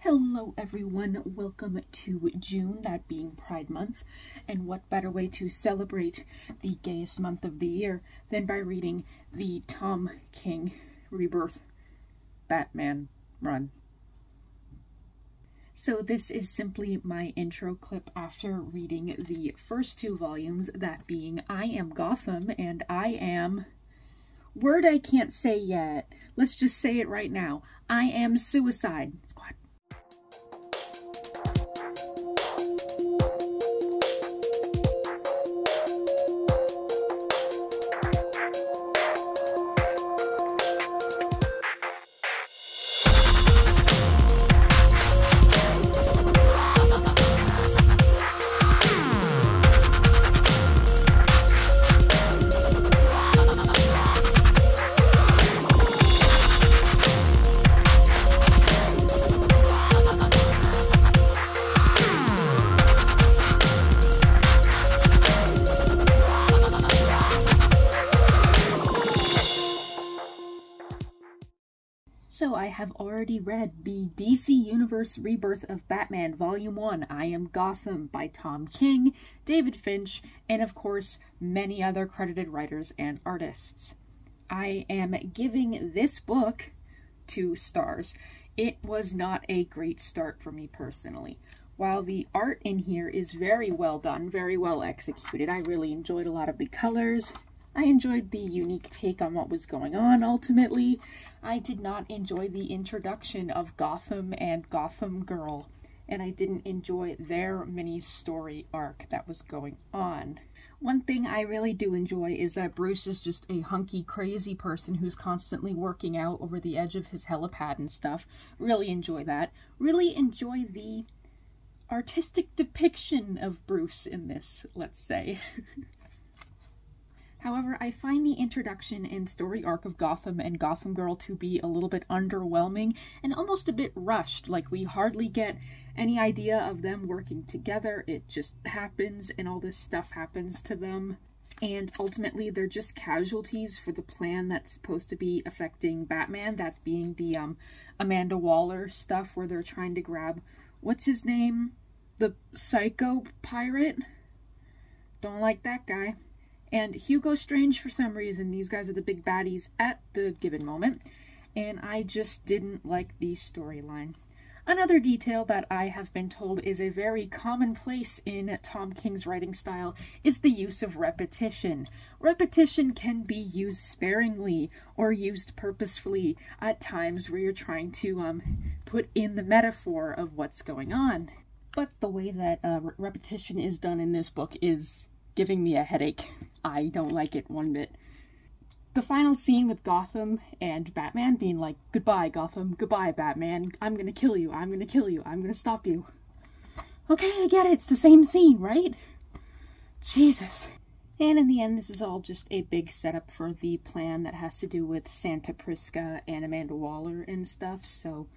Hello everyone, welcome to June, that being Pride Month, and what better way to celebrate the gayest month of the year than by reading the Tom King Rebirth Batman run. So this is simply my intro clip after reading the first two volumes, that being I Am Gotham and I Am... word I can't say yet. Let's just say it right now. I Am Suicide Squad. So I have already read the DC Universe Rebirth of Batman Volume 1, I Am Gotham by Tom King, David Finch, and of course many other credited writers and artists. I am giving this book 2 stars. It was not a great start for me personally. While the art in here is very well done, very well executed, I really enjoyed a lot of the colors. I enjoyed the unique take on what was going on ultimately. I did not enjoy the introduction of Gotham and Gotham Girl, and I didn't enjoy their mini-story arc that was going on. One thing I really do enjoy is that Bruce is just a hunky, crazy person who's constantly working out over the edge of his helipad and stuff. Really enjoy that. Really enjoy the artistic depiction of Bruce in this, let's say. However, I find the introduction and story arc of Gotham and Gotham Girl to be a little bit underwhelming and almost a bit rushed. Like, we hardly get any idea of them working together. It just happens and all this stuff happens to them. And ultimately, they're just casualties for the plan that's supposed to be affecting Batman. That being the Amanda Waller stuff where they're trying to grab, what's his name? The psycho pirate? Don't like that guy. And Hugo Strange for some reason. These guys are the big baddies at the given moment, and I just didn't like the storyline. Another detail that I have been told is a very commonplace in Tom King's writing style is the use of repetition. Repetition can be used sparingly or used purposefully at times where you're trying to put in the metaphor of what's going on. But the way that repetition is done in this book is giving me a headache. I don't like it one bit. The final scene with Gotham and Batman being like, goodbye Gotham, goodbye Batman, I'm gonna kill you, I'm gonna kill you, I'm gonna stop you. Okay, I get it, it's the same scene, right? Jesus. And in the end, this is all just a big setup for the plan that has to do with Santa Prisca and Amanda Waller and stuff, so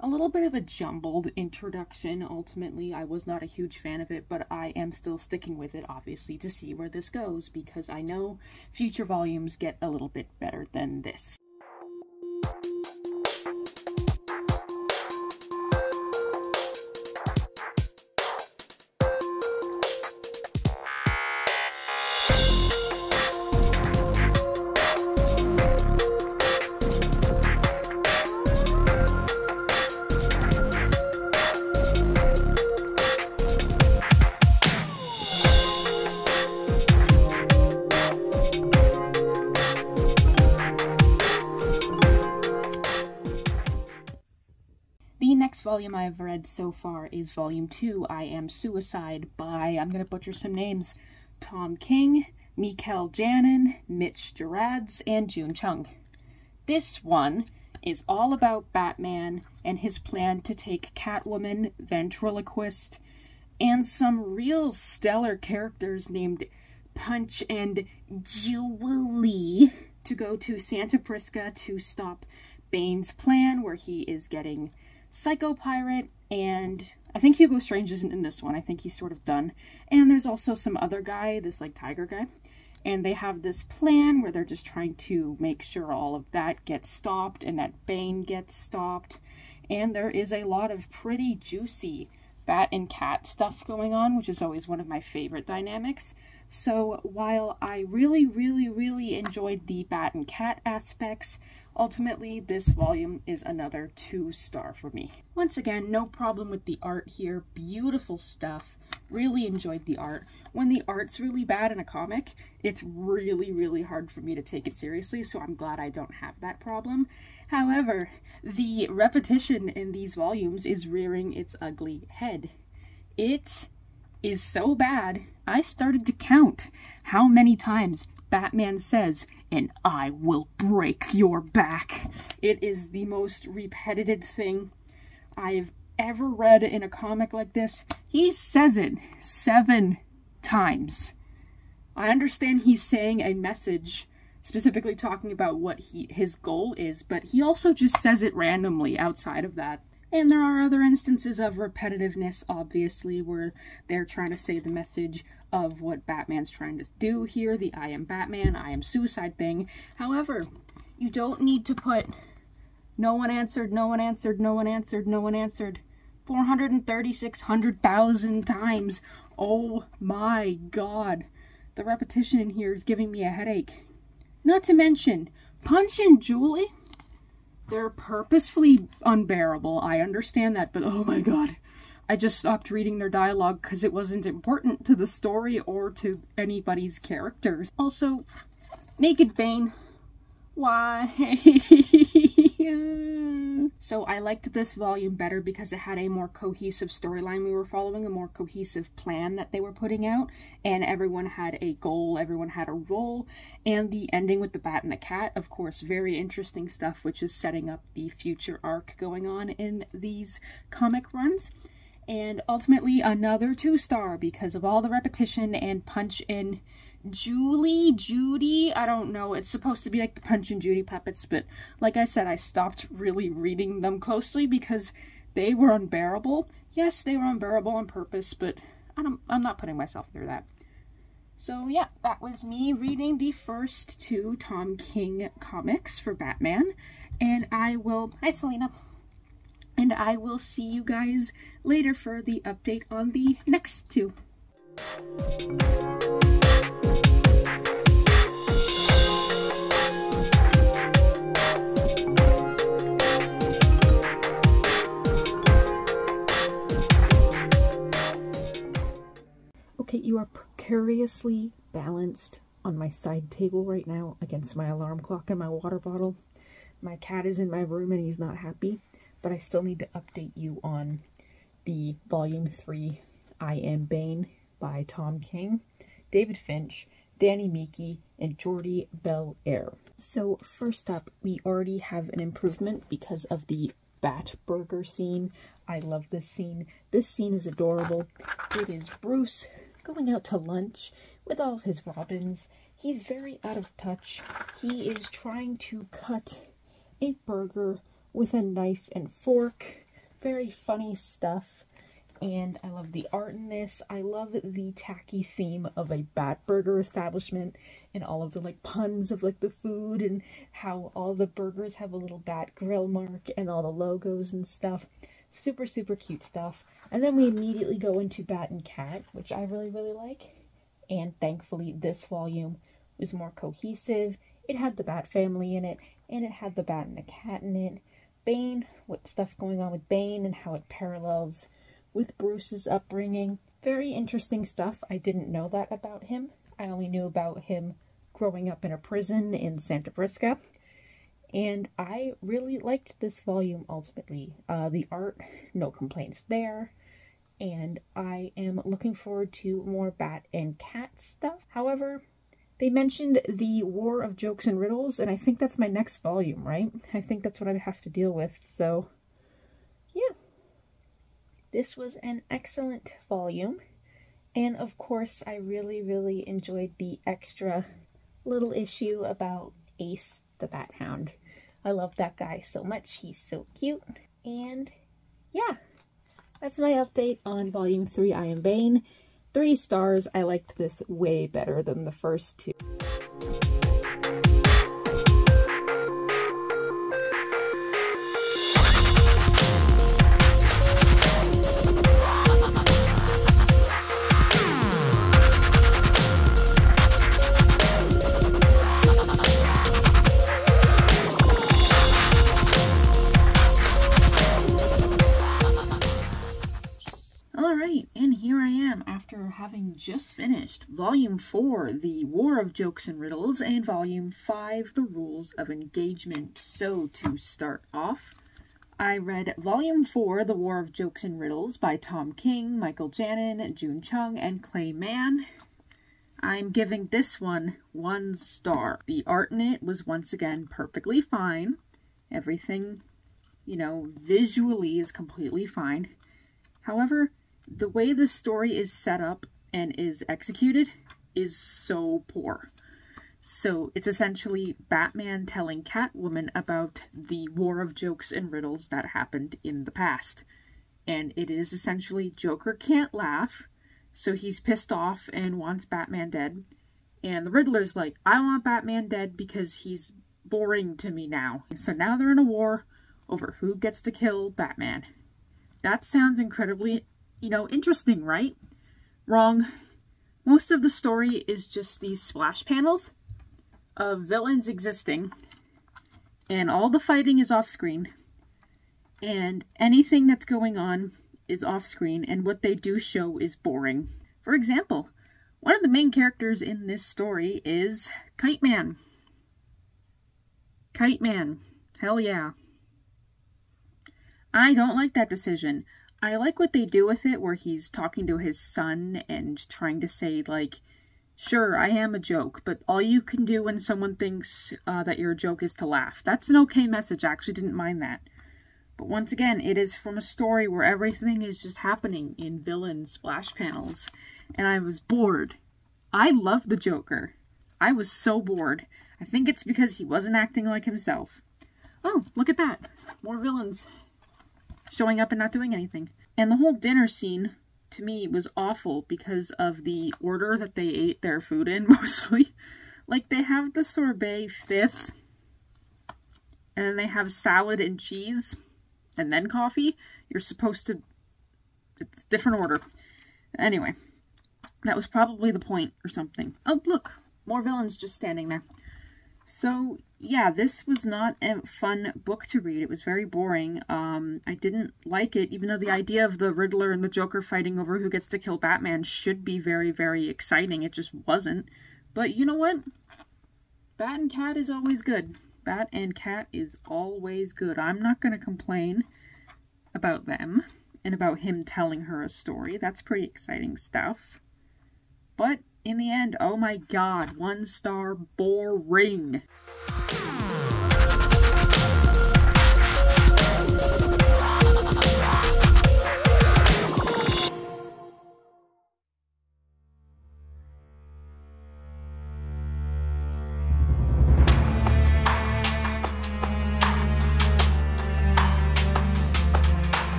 a little bit of a jumbled introduction. Ultimately, I was not a huge fan of it, but I am still sticking with it, obviously, to see where this goes, because I know future volumes get a little bit better than this. The next volume I've read so far is Volume 2, I Am Suicide by, I'm gonna butcher some names, Tom King, Mikel Janin, Mitch Gerads, and June Chung. This one is all about Batman and his plan to take Catwoman, Ventriloquist, and some real stellar characters named Punch and Julie to go to Santa Prisca to stop Bane's plan, where he is getting Psycho Pirate, and I think Hugo Strange isn't in this one. I think he's sort of done. And there's also some other guy, this like tiger guy. And they have this plan where they're just trying to make sure all of that gets stopped and that Bane gets stopped. and there is a lot of pretty juicy bat and cat stuff going on, which is always one of my favorite dynamics. So while I really enjoyed the bat and cat aspects, ultimately this volume is another 2-star for me. Once again, no problem with the art here. Beautiful stuff. Really enjoyed the art. When the art's really bad in a comic, it's really hard for me to take it seriously, so I'm glad I don't have that problem. However, the repetition in these volumes is rearing its ugly head. It is so bad, I started to count how many times Batman says, "And I will break your back." It is the most repetitive thing I've ever read in a comic like this. He says it 7 times. I understand he's saying a message, specifically talking about what his goal is, but he also just says it randomly outside of that. And there are other instances of repetitiveness, obviously, where they're trying to say the message of what Batman's trying to do here, the "I am Batman, I am suicide" thing. However, you don't need to put "no one answered, no one answered, no one answered, no one answered" 436,000 times. Oh my god. The repetition in here is giving me a headache. Not to mention, Punch and Julie, they're purposefully unbearable. I understand that, but oh my god. I just stopped reading their dialogue because it wasn't important to the story or to anybody's characters. Also, Naked Bane. Why? So I liked this volume better because it had a more cohesive storyline we were following, a more cohesive plan that they were putting out, and everyone had a goal, everyone had a role, and the ending with the bat and the cat, of course, very interesting stuff, which is setting up the future arc going on in these comic runs. And ultimately another 2-star because of all the repetition and Punch and Judy, I don't know, it's supposed to be like the Punch and Judy puppets, but like I said, I stopped really reading them closely because they were unbearable. Yes, they were unbearable on purpose, but I'm not putting myself through that. So yeah, that was me reading the first 2 Tom King comics for Batman, and hi Selena, and I will see you guys later for the update on the next 2. Okay, you are precariously balanced on my side table right now against my alarm clock and my water bottle. My cat is in my room and he's not happy, but I still need to update you on the Volume 3 I Am Bane by Tom King, David Finch, Danny Meeke, and Jordi Belair. So first up, we already have an improvement because of the Bat Burger scene. I love this scene. This scene is adorable. It is Bruce going out to lunch with all of his Robins. He's very out of touch. He is trying to cut a burger with a knife and fork. Very funny stuff. And I love the art in this. I love the tacky theme of a Bat Burger establishment and all of the like puns of like the food and how all the burgers have a little bat grill mark and all the logos and stuff. Super cute stuff. And then we immediately go into Bat and Cat, which I really like. And thankfully this volume was more cohesive. It had the Bat family in it, and it had the Bat and the Cat in it. Bane, what stuff going on with Bane and how it parallels with Bruce's upbringing. Very interesting stuff. I didn't know that about him. I only knew about him growing up in a prison in Santa Brisca. And I really liked this volume ultimately. The art, no complaints there. And I am looking forward to more Bat and Cat stuff. However, they mentioned the War of Jokes and Riddles, and I think that's my next volume, right? I think that's what I have to deal with, so yeah. This was an excellent volume. And of course, I really enjoyed the extra little issue about Ace the Bat Hound. I love that guy so much. He's so cute. And yeah, that's my update on Volume 3 I Am Bane. 3 stars. I liked this way better than the first 2. Alright, and here I am after having just finished Volume 4, The War of Jokes and Riddles, and Volume 5, The Rules of Engagement. So, to start off, I read Volume 4, The War of Jokes and Riddles by Tom King, Michael Janin, June Chung, and Clay Mann. I'm giving this one 1 star. The art in it was once again perfectly fine. Everything, visually is completely fine. However, the way the story is set up and is executed is so poor. So it's essentially Batman telling Catwoman about the war of jokes and riddles that happened in the past. And it is essentially Joker can't laugh, so he's pissed off and wants Batman dead. And the Riddler's like, I want Batman dead because he's boring to me now. So now they're in a war over who gets to kill Batman. That sounds incredibly, interesting, right? Wrong. Most of the story is just these splash panels of villains existing, and all the fighting is off screen, and anything that's going on is off screen, and what they do show is boring. For example, one of the main characters in this story is Kite Man. Kite Man. Hell yeah. I don't like that decision. I like what they do with it, where he's talking to his son and trying to say, like, sure, I am a joke, but all you can do when someone thinks that you're a joke is to laugh. That's an okay message. I actually didn't mind that. But once again, it is from a story where everything is just happening in villain splash panels. And I was bored. I love the Joker. I was so bored. I think it's because he wasn't acting like himself. Oh, look at that. More villains showing up and not doing anything. And the whole dinner scene, to me, was awful because of the order that they ate their food in, mostly. Like, they have the sorbet 5th, and then they have salad and cheese, and then coffee. You're supposed to... It's different order. Anyway, that was probably the point or something. Oh, look! More villains just standing there. So, yeah, this was not a fun book to read. It was very boring. I didn't like it, even though the idea of the Riddler and the Joker fighting over who gets to kill Batman should be very, very exciting. It just wasn't. But you know what? Bat and Cat is always good. Bat and Cat is always good. I'm not going to complain about them and about him telling her a story. That's pretty exciting stuff. But in the end, oh my god, 1 star, boring.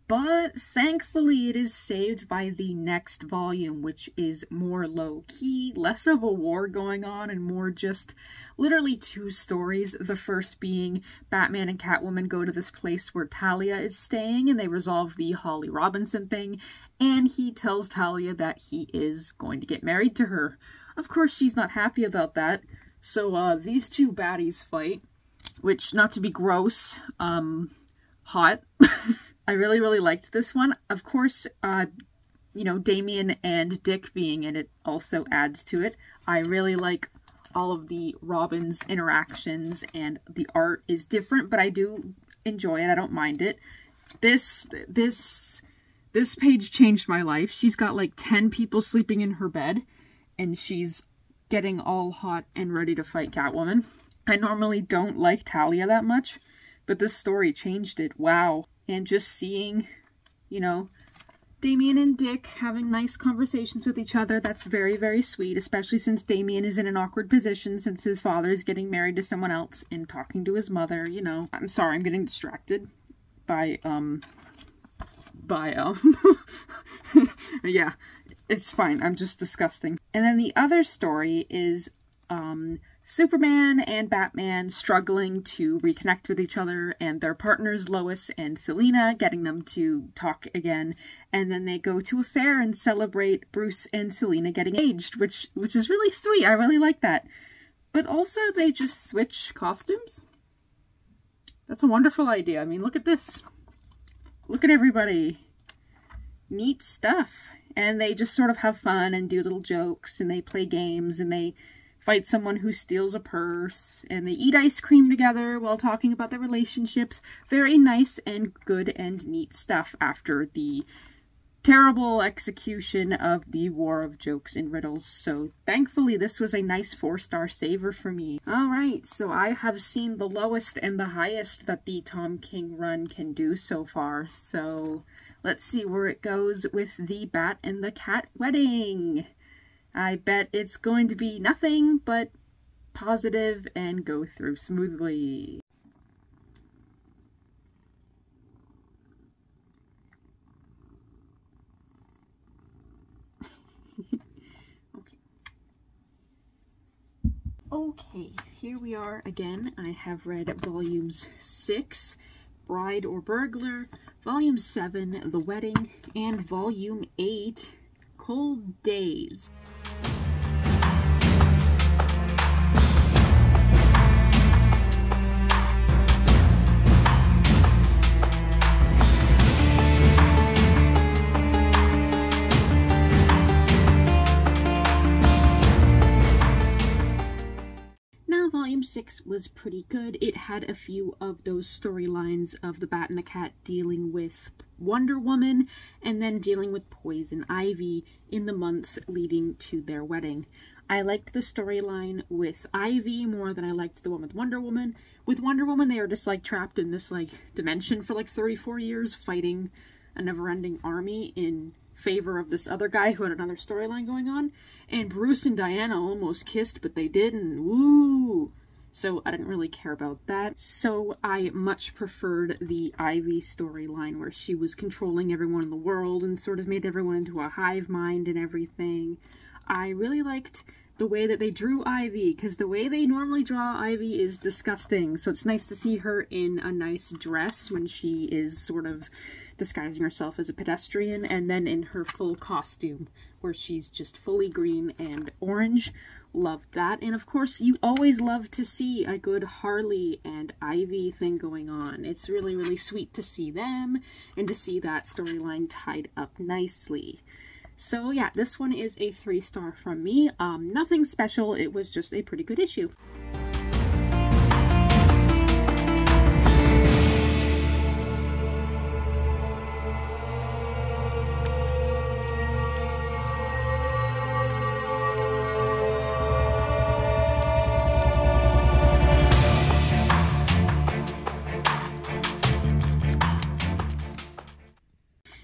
But thankfully it is saved by the next volume, which is more low-key, less of a war going on, and more just literally 2 stories. The first being Batman and Catwoman go to this place where Talia is staying, and they resolve the Holly Robinson thing, and he tells Talia that he is going to get married to her. Of course, she's not happy about that, so these 2 baddies fight, which, not to be gross, hot. I really, really liked this one. Of course, Damian and Dick being in it also adds to it. I really like all of the Robin's interactions, and the art is different, but I do enjoy it. I don't mind it. This page changed my life. She's got like 10 people sleeping in her bed, and she's getting all hot and ready to fight Catwoman. I normally don't like Talia that much, but this story changed it. Wow. And just seeing, Damian and Dick having nice conversations with each other, that's very, very sweet, especially since Damian is in an awkward position since his father is getting married to someone else and talking to his mother, I'm sorry, I'm getting distracted by, yeah, it's fine, I'm just disgusting. And then the other story is, Superman and Batman struggling to reconnect with each other, and their partners Lois and Selina getting them to talk again, and then they go to a fair and celebrate Bruce and Selina getting engaged, which is really sweet. I really like that. but also they just switch costumes. That's a wonderful idea. I mean, look at this. Look at everybody. Neat stuff. And they just sort of have fun and do little jokes, and they play games, and they fight someone who steals a purse, and they eat ice cream together while talking about their relationships. Very nice and good and neat stuff after the terrible execution of the War of Jokes and Riddles. So thankfully this was a nice 4-star saver for me. Alright, so I have seen the lowest and the highest that the Tom King run can do so far. So let's see where it goes with the Bat and the Cat wedding. I bet it's going to be nothing but positive and go through smoothly. Okay, here we are again. I have read volumes 6, Bride or Burglar, volume 7, The Wedding, and volume 8, Cold Days. Volume 6 was pretty good. It had a few of those storylines of the Bat and the Cat dealing with Wonder Woman and then dealing with Poison Ivy in the months leading to their wedding. I liked the storyline with Ivy more than I liked the one with Wonder Woman. With Wonder Woman, they are just like trapped in this like dimension for like 34 years fighting a never-ending army in favor of this other guy who had another storyline going on. And Bruce and Diana almost kissed, but they didn't. Woo! So I didn't really care about that. So I much preferred the Ivy storyline where she was controlling everyone in the world and sort of made everyone into a hive mind and everything. I really liked the way that they drew Ivy, because the way they normally draw Ivy is disgusting. So it's nice to see her in a nice dress when she is sort of disguising herself as a pedestrian, and then in her full costume where she's just fully green and orange. Loved that. And of course you always love to see a good Harley and Ivy thing going on. It's really, really sweet to see them and to see that storyline tied up nicely. So yeah, this one is a 3-star from me. Nothing special, it was just a pretty good issue.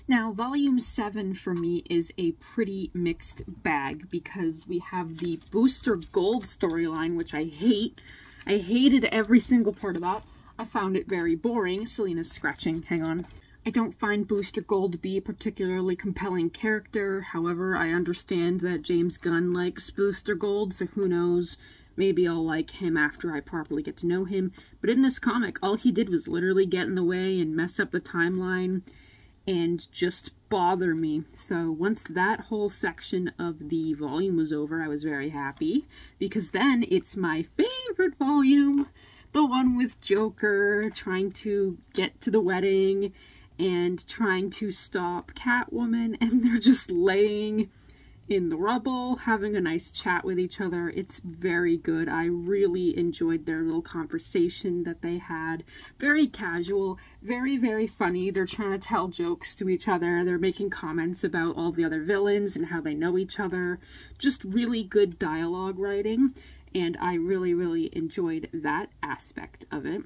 Now, volume 7 for me is a pretty mixed bag because we have the Booster Gold storyline, which I hate. I hated every single part of that. I found it very boring. Selena's scratching. Hang on. I don't find Booster Gold to be a particularly compelling character. However, I understand that James Gunn likes Booster Gold, so who knows? Maybe I'll like him after I properly get to know him. But in this comic, all he did was literally get in the way and mess up the timeline and just bother me. So once that whole section of the volume was over, I was very happy, because then it's my favorite volume, the one with Joker trying to get to the wedding and trying to stop Catwoman, and they're just laying in the rubble, having a nice chat with each other. It's very good. I really enjoyed their little conversation that they had. Very casual, very, very funny. They're trying to tell jokes to each other. They're making comments about all the other villains and how they know each other. Just really good dialogue writing, and I really, really enjoyed that aspect of it.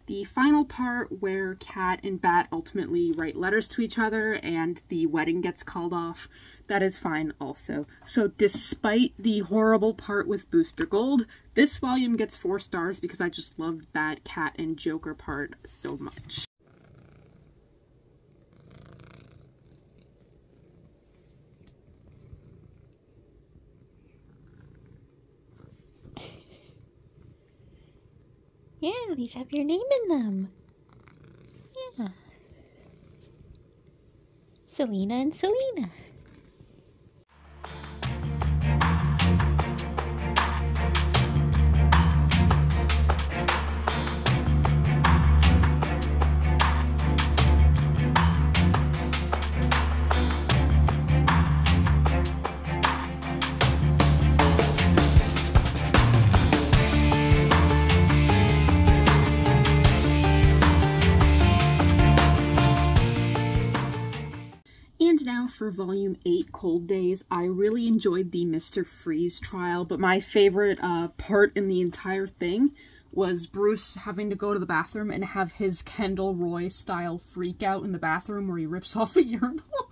The final part where Cat and Bat ultimately write letters to each other and the wedding gets called off, that is fine also. So despite the horrible part with Booster Gold, this volume gets 4 stars because I just loved that Cat and Joker part so much. Yeah, these have your name in them. Yeah. Selena and Selena. for Volume 8, Cold Days. I really enjoyed the Mr. Freeze trial, but my favorite part in the entire thing was Bruce having to go to the bathroom and have his Kendall Roy style freak out in the bathroom where he rips off a urinal.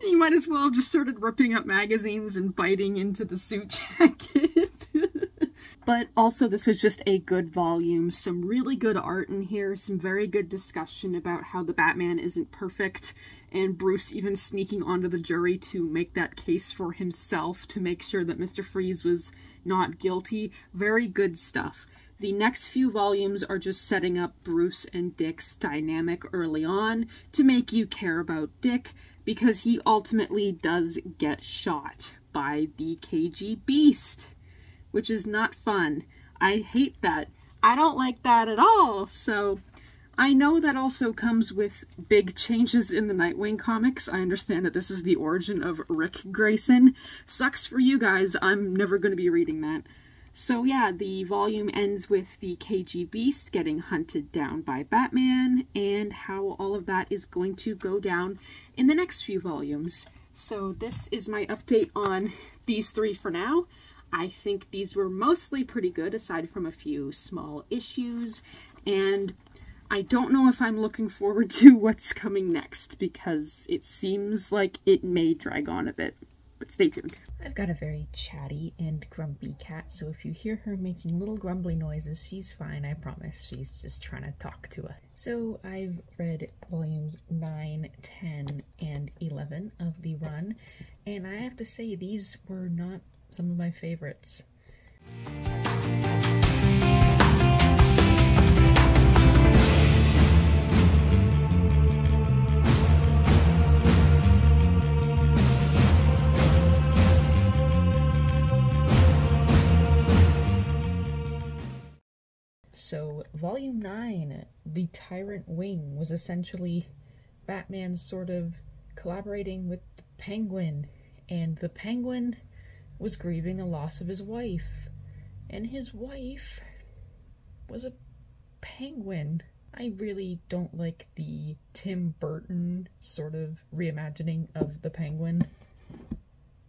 He might as well have just started ripping up magazines and biting into the suit jacket. But also, this was just a good volume. Some really good art in here, some very good discussion about how the Batman isn't perfect, and Bruce even sneaking onto the jury to make that case for himself to make sure that Mr. Freeze was not guilty. Very good stuff. The next few volumes are just setting up Bruce and Dick's dynamic early on to make you care about Dick, because he ultimately does get shot by the KG Beast, which is not fun. I hate that. I don't like that at all. So I know that also comes with big changes in the Nightwing comics. I understand that this is the origin of Rick Grayson. Sucks for you guys. I'm never going to be reading that. So yeah, the volume ends with the KG Beast getting hunted down by Batman, and how all of that is going to go down in the next few volumes. So this is my update on these three for now. I think these were mostly pretty good, aside from a few small issues, and I don't know if I'm looking forward to what's coming next, because it seems like it may drag on a bit, but stay tuned. I've got a very chatty and grumpy cat, so if you hear her making little grumbly noises, she's fine, I promise. She's just trying to talk to us. So I've read volumes 9, 10, and 11 of the run, and I have to say these were not some of my favorites. So, Volume 9, The Tyrant Wing, was essentially Batman sort of collaborating with the Penguin, and the Penguin was grieving the loss of his wife, and his wife was a penguin. I really don't like the Tim Burton sort of reimagining of the Penguin,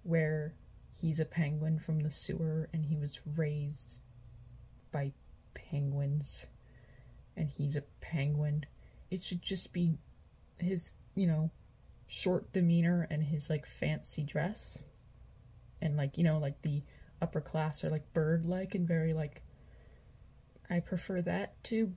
where he's a penguin from the sewer and he was raised by penguins and he's a penguin. It should just be his, you know, short demeanor and his like fancy dress, and like, you know, like the upper class are like bird-like and very like, I prefer that to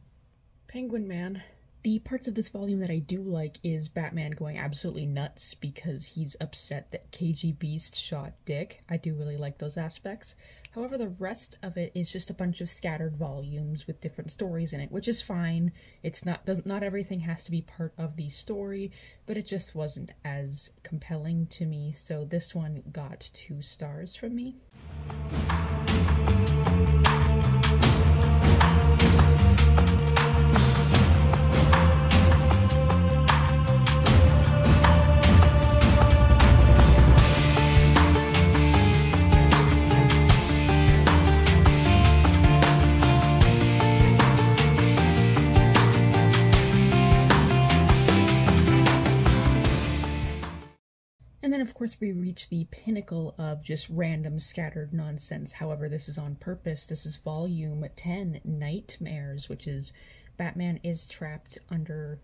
Penguin Man. The parts of this volume that I do like is Batman going absolutely nuts because he's upset that KG Beast shot Dick. I do really like those aspects. However, the rest of it is just a bunch of scattered volumes with different stories in it, which is fine. It's not everything has to be part of the story, but it just wasn't as compelling to me, so this one got 2 stars from me. And then, of course, we reach the pinnacle of just random scattered nonsense. However, this is on purpose. This is volume 10, Knightmares, which is Batman is trapped under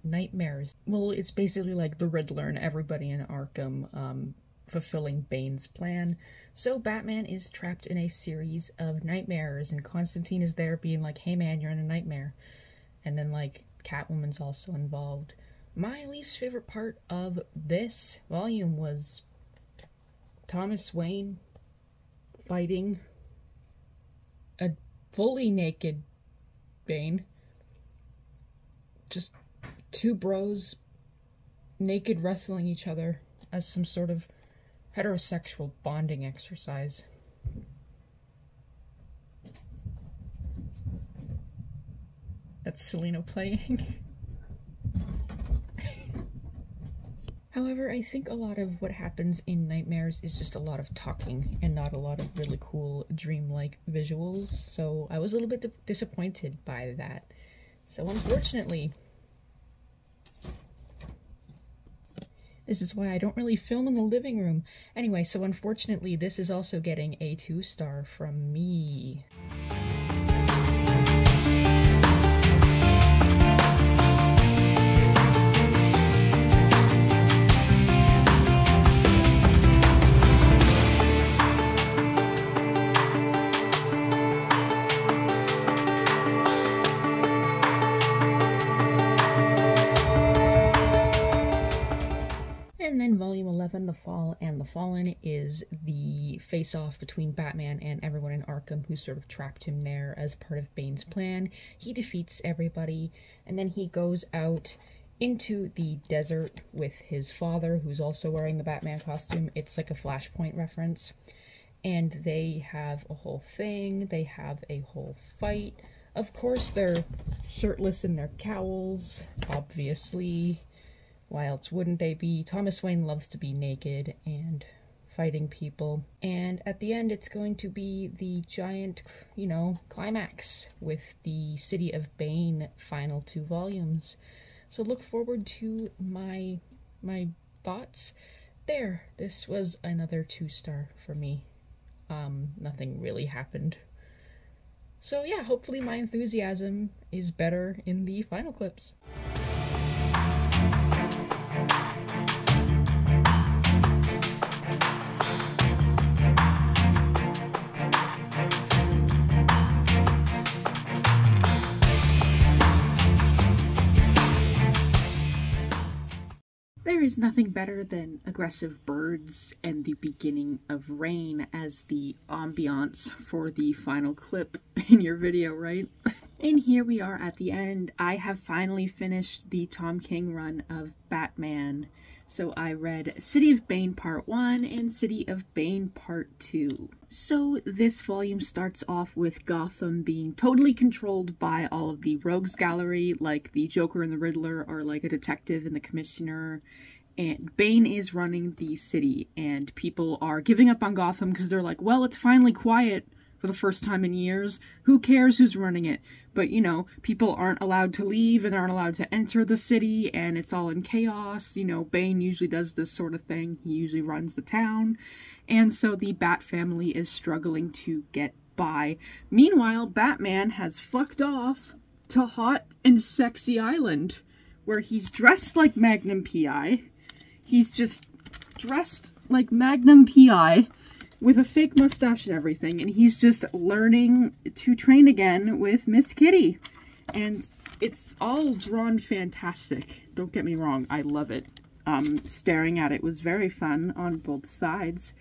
Knightmares. Well, it's basically like the Riddler and everybody in Arkham fulfilling Bane's plan. So Batman is trapped in a series of nightmares, and Constantine is there being like, hey man, you're in a nightmare. And then, like, Catwoman's also involved. My least favorite part of this volume was Thomas Wayne fighting a fully naked Bane. Just 2 bros naked wrestling each other as some sort of heterosexual bonding exercise. That's Selena playing. However, I think a lot of what happens in Knightmares is just a lot of talking and not a lot of really cool dreamlike visuals, so I was a little bit disappointed by that. So unfortunately, This is why I don't really film in the living room. Anyway, so unfortunately, this is also getting a 2-star from me. And then Volume 11, The Fall and the Fallen, is the face-off between Batman and everyone in Arkham who sort of trapped him there as part of Bane's plan. He defeats everybody, and then he goes out into the desert with his father, who's also wearing the Batman costume. It's like a Flashpoint reference. And they have a whole thing. They have a whole fight. Of course, they're shirtless in their cowls, obviously. Why else wouldn't they be? Thomas Wayne loves to be naked and fighting people. And at the end, it's going to be the giant, you know, climax with the City of Bane final 2 volumes. So look forward to my thoughts there. This was another 2-star for me. Nothing really happened. So yeah, hopefully my enthusiasm is better in the final clips. There is nothing better than aggressive birds and the beginning of rain as the ambiance for the final clip in your video, right? And here we are at the end. I have finally finished the Tom King run of Batman. So I read City of Bane Part 1 and City of Bane Part 2. So this volume starts off with Gotham being totally controlled by all of the rogues gallery, like the Joker and the Riddler are like a detective and the commissioner, and Bane is running the city, and people are giving up on Gotham because they're like, well, it's finally quiet for the first time in years. Who cares who's running it? But, you know, people aren't allowed to leave and aren't allowed to enter the city, and it's all in chaos. You know, Bane usually does this sort of thing. He usually runs the town. And so the Bat family is struggling to get by. Meanwhile, Batman has fucked off to Hot and Sexy Island, where he's dressed like Magnum P.I. He's just dressed like Magnum P.I. with a fake mustache and everything, and he's just learning to train again with Miss Kitty. And it's all drawn fantastic. Don't get me wrong, I love it. Staring at it was very fun on both sides.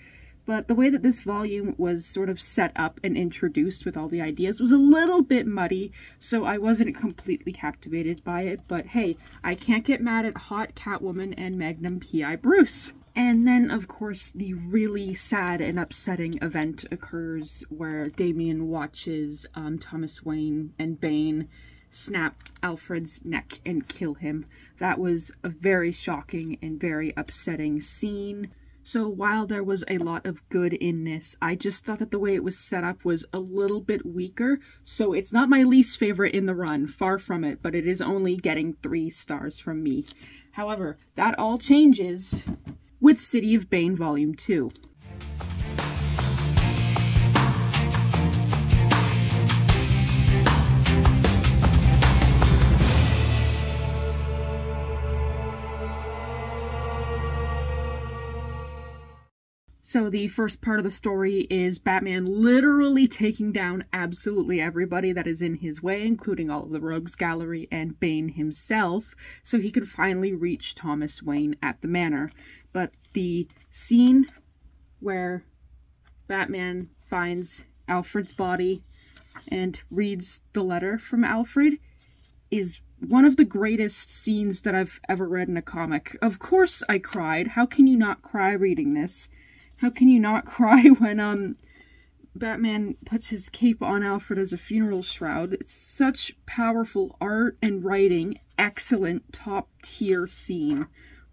But the way that this volume was sort of set up and introduced with all the ideas was a little bit muddy, so I wasn't completely captivated by it. But hey, I can't get mad at Hot Catwoman and Magnum P.I. Bruce. And then, of course, the really sad and upsetting event occurs where Damian watches Thomas Wayne and Bane snap Alfred's neck and kill him. That was a very shocking and very upsetting scene. So while there was a lot of good in this, I just thought that the way it was set up was a little bit weaker. So it's not my least favorite in the run, far from it, but it is only getting 3 stars from me. However, that all changes with City of Bane Volume 2. So the first part of the story is Batman literally taking down absolutely everybody that is in his way, including all of the rogues gallery and Bane himself, so he could finally reach Thomas Wayne at the manor. But the scene where Batman finds Alfred's body and reads the letter from Alfred is one of the greatest scenes that I've ever read in a comic. Of course I cried. How can you not cry reading this? How can you not cry when Batman puts his cape on Alfred as a funeral shroud? It's such powerful art and writing. Excellent top-tier scene.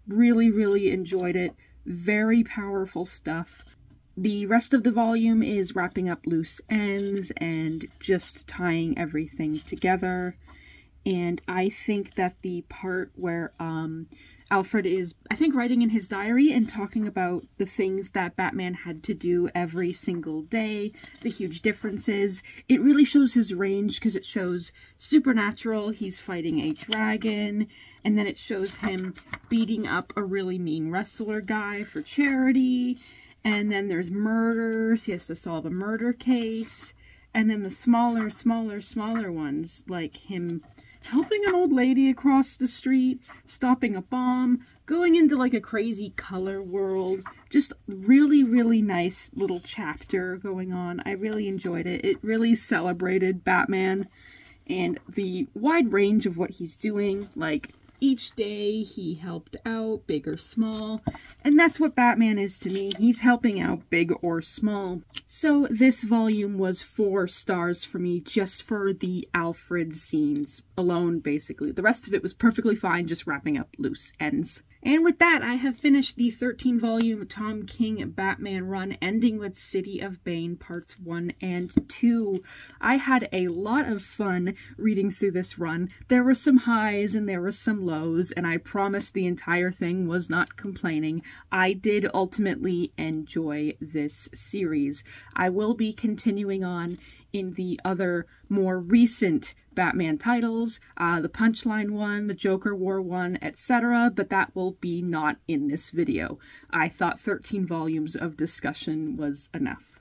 Really, really enjoyed it. Very powerful stuff. The rest of the volume is wrapping up loose ends and just tying everything together. And I think that the part where Alfred is, I think, writing in his diary and talking about the things that Batman had to do every single day, the huge differences. It really shows his range because it shows supernatural, he's fighting a dragon, and then it shows him beating up a really mean wrestler guy for charity, and then there's murders, he has to solve a murder case, and then the smaller ones, like him helping an old lady across the street, stopping a bomb, going into like a crazy color world. Just really nice little chapter going on. I really enjoyed it. It really celebrated Batman and the wide range of what he's doing. Like, each day he helped out, big or small. And that's what Batman is to me. He's helping out big or small. So this volume was 4 stars for me just for the Alfred scenes alone, basically. The rest of it was perfectly fine, just wrapping up loose ends. And with that, I have finished the 13-volume Tom King Batman run, ending with City of Bane Parts 1 and 2. I had a lot of fun reading through this run. There were some highs and there were some lows, and I promise the entire thing was not complaining. I did ultimately enjoy this series. I will be continuing on in the other more recent Batman titles, the Punchline one, the Joker War one, etc., but that will be not in this video. I thought 13 volumes of discussion was enough.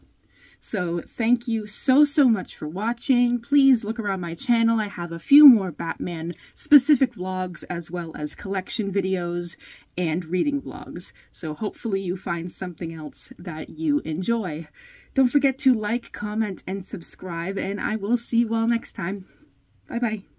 So thank you so much for watching. Please look around my channel. I have a few more Batman specific vlogs as well as collection videos and reading vlogs. So hopefully you find something else that you enjoy. Don't forget to like, comment, and subscribe, and I will see you all next time. Bye-bye.